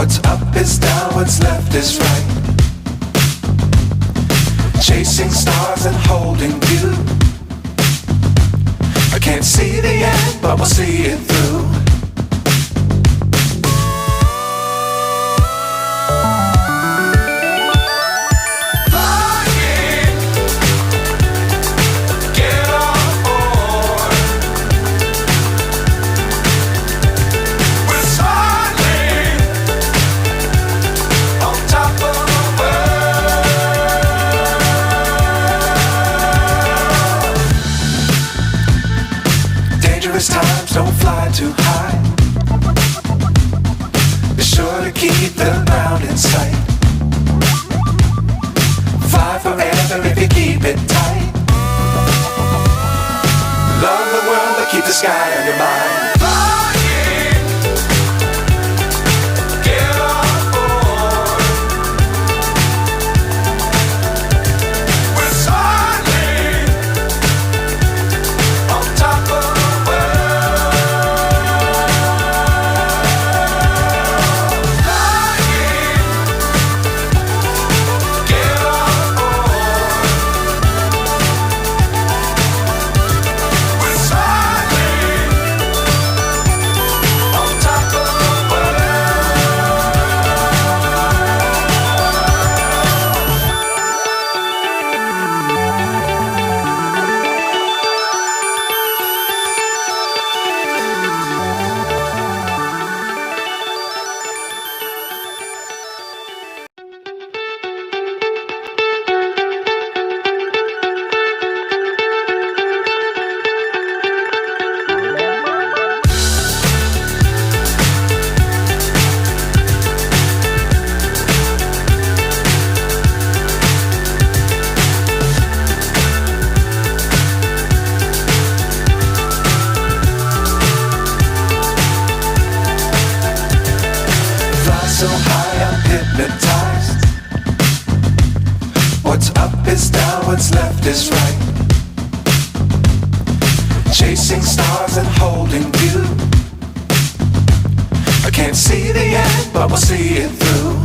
What's up is down, what's left is right. Chasing stars and holding you. I can't see the end, but we'll see it through. Times don't fly too high. Be sure to keep the ground in sight. Fly forever if you keep it tight. Love the world but keep the sky on your mind. So high I'm hypnotized. What's up is down, what's left is right. Chasing stars and holding you. I can't see the end, but we'll see it through.